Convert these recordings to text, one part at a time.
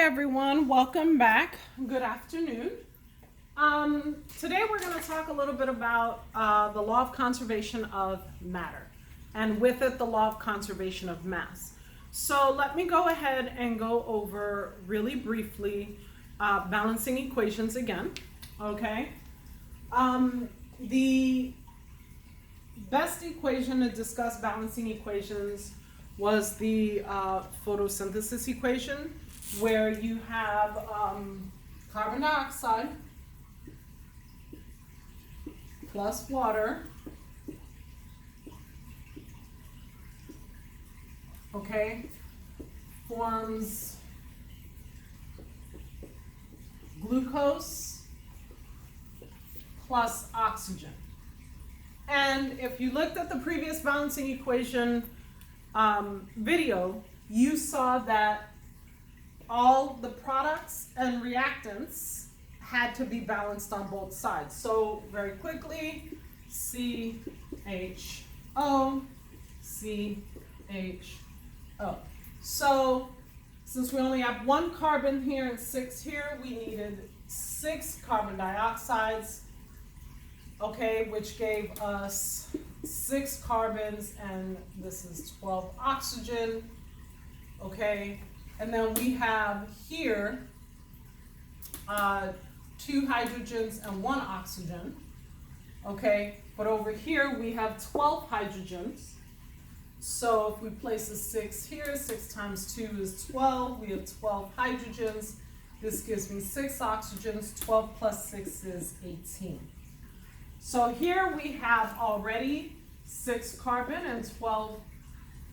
everyone, welcome back. Good afternoon. Today we're going to talk a little bit about the law of conservation of matter, and with it the law of conservation of mass. So let me go ahead and go over really briefly balancing equations again. Okay. The best equation to discuss balancing equations was the photosynthesis equation, where you have carbon dioxide plus water, okay, forms glucose plus oxygen. And if you looked at the previous balancing equation video, you saw that all the products and reactants had to be balanced on both sides. So very quickly, CHO, CHO. So since we only have one carbon here and 6 here, we needed 6 carbon dioxides, okay, which gave us 6 carbons, and this is 12 oxygen, okay. And then we have here 2 hydrogens and 1 oxygen, okay. But over here we have 12 hydrogens. So if we place a 6 here, 6 times 2 is 12. We have 12 hydrogens. This gives me 6 oxygens. 12 plus 6 is 18. So here we have already 6 carbon and 12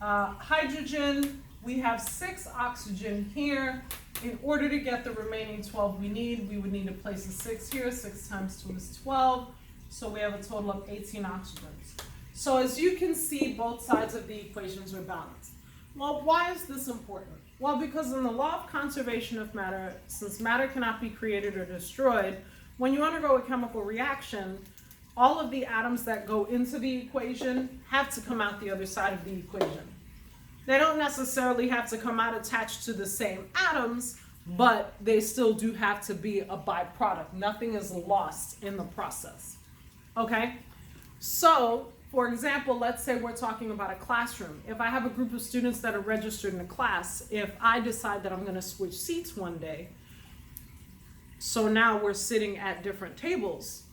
hydrogen. We have 6 oxygen here. In order to get the remaining 12 we would need to place a 6 here. 6 times 2 is 12. So we have a total of 18 oxygens. So as you can see, both sides of the equations are balanced. Well, why is this important? Well, because in the law of conservation of matter, since matter cannot be created or destroyed, when you undergo a chemical reaction, all of the atoms that go into the equation have to come out the other side of the equation. They don't necessarily have to come out attached to the same atoms, but they still do have to be a byproduct. Nothing is lost in the process. Okay? So, for example, let's say we're talking about a classroom. If I have a group of students that are registered in a class, if I decide that I'm going to switch seats one day, so now we're sitting at different tables,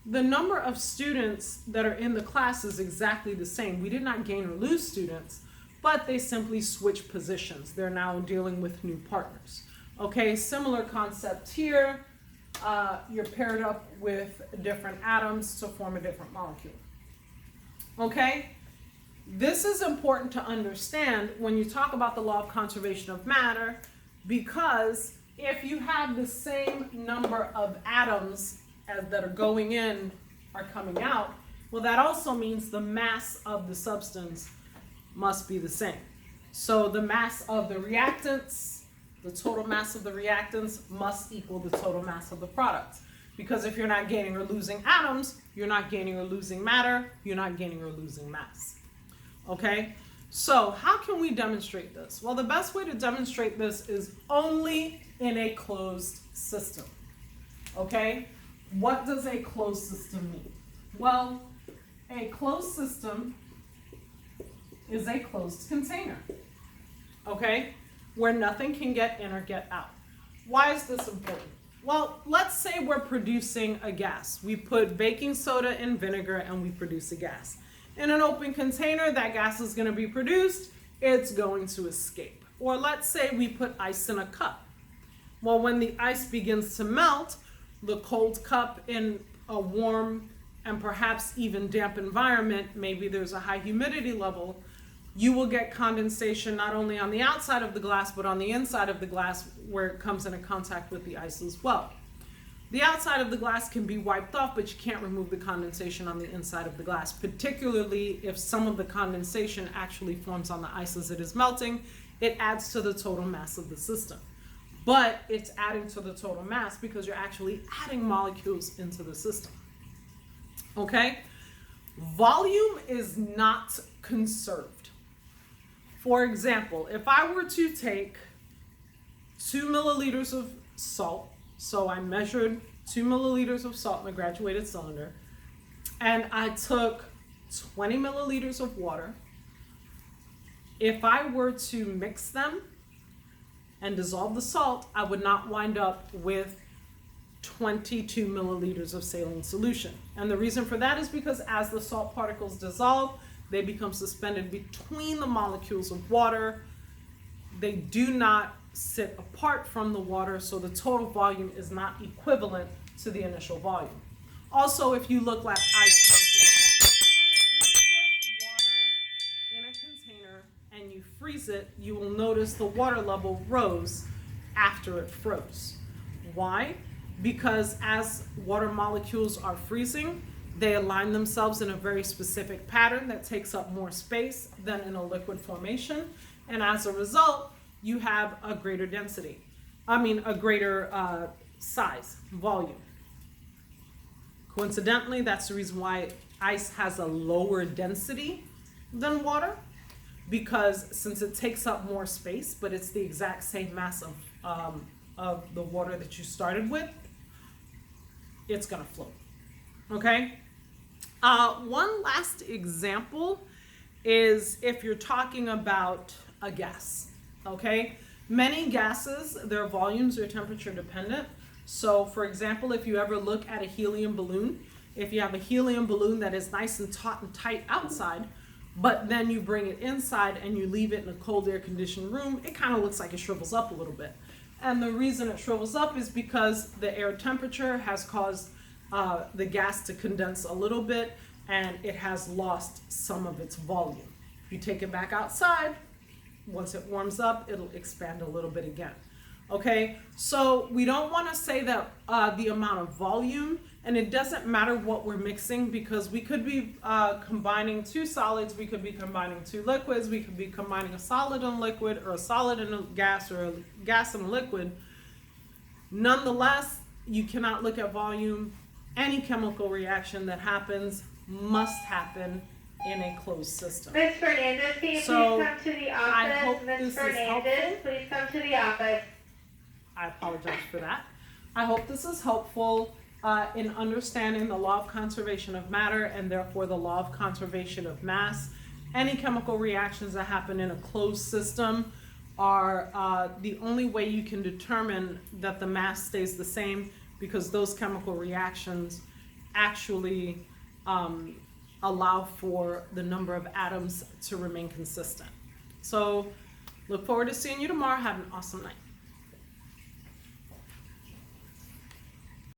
the number of students that are in the class is exactly the same. We did not gain or lose students, but they simply switch positions. They're now dealing with new partners. Okay, similar concept here. You're paired up with different atoms to form a different molecule. Okay, this is important to understand when you talk about the law of conservation of matter, because if you have the same number of atoms that are going in are coming out, well, that also means the mass of the substance must be the same. So the mass of the reactants, the total mass of the reactants must equal the total mass of the product. Because if you're not gaining or losing atoms, you're not gaining or losing matter, you're not gaining or losing mass. Okay? So how can we demonstrate this? Well, the best way to demonstrate this is only in a closed system. Okay? What does a closed system mean? Well, a closed system is a closed container, okay, where nothing can get in or get out. Why is this important? Well, let's say we're producing a gas. We put baking soda and vinegar and we produce a gas. In an open container, that gas is going to be produced, it's going to escape. Or let's say we put ice in a cup. Well, when the ice begins to melt, the cold cup in a warm and perhaps even damp environment, maybe there's a high humidity level, you will get condensation not only on the outside of the glass, but on the inside of the glass where it comes into contact with the ice as well. The outside of the glass can be wiped off, but you can't remove the condensation on the inside of the glass, particularly if some of the condensation actually forms on the ice as it is melting. It adds to the total mass of the system. But it's adding to the total mass because you're actually adding molecules into the system. Okay? Volume is not conserved. For example, if I were to take 2 milliliters of salt. So I measured 2 milliliters of salt in a graduated cylinder, and I took 20 milliliters of water. If I were to mix them and dissolve the salt, I would not wind up with 22 milliliters of saline solution. And the reason for that is because as the salt particles dissolve, they become suspended between the molecules of water. They do not sit apart from the water, so the total volume is not equivalent to the initial volume. Also, if you look like ice, if you put water in a container and you freeze it, you will notice the water level rose after it froze. Why? Because as water molecules are freezing, they align themselves in a very specific pattern that takes up more space than in a liquid formation, and as a result, you have a greater density. A greater size, volume. Coincidentally, that's the reason why ice has a lower density than water, because since it takes up more space, but it's the exact same mass of the water that you started with, it's gonna float, okay? One last example is if you're talking about a gas. Okay, many gases, their volumes are temperature dependent. So for example, if you ever look at a helium balloon, if you have a helium balloon that is nice and taut and tight outside, but then you bring it inside and you leave it in a cold air conditioned room, it kind of looks like it shrivels up a little bit. And the reason it shrivels up is because the air temperature has caused the gas to condense a little bit, and it has lost some of its volume. If you take it back outside, once it warms up, it'll expand a little bit again. Okay, so we don't want to say that the amount of volume, and it doesn't matter what we're mixing, because we could be combining two solids, we could be combining two liquids, we could be combining a solid and liquid, or a solid and a gas, or a gas and a liquid. Nonetheless, you cannot look at volume. Any chemical reaction that happens must happen in a closed system. Ms. Fernandez, can you please come to the office? Ms. Fernandez, please come to the office. I apologize for that. I hope this is helpful in understanding the law of conservation of matter and therefore the law of conservation of mass. Any chemical reactions that happen in a closed system are the only way you can determine that the mass stays the same, because those chemical reactions actually allow for the number of atoms to remain consistent. So look forward to seeing you tomorrow. Have an awesome night.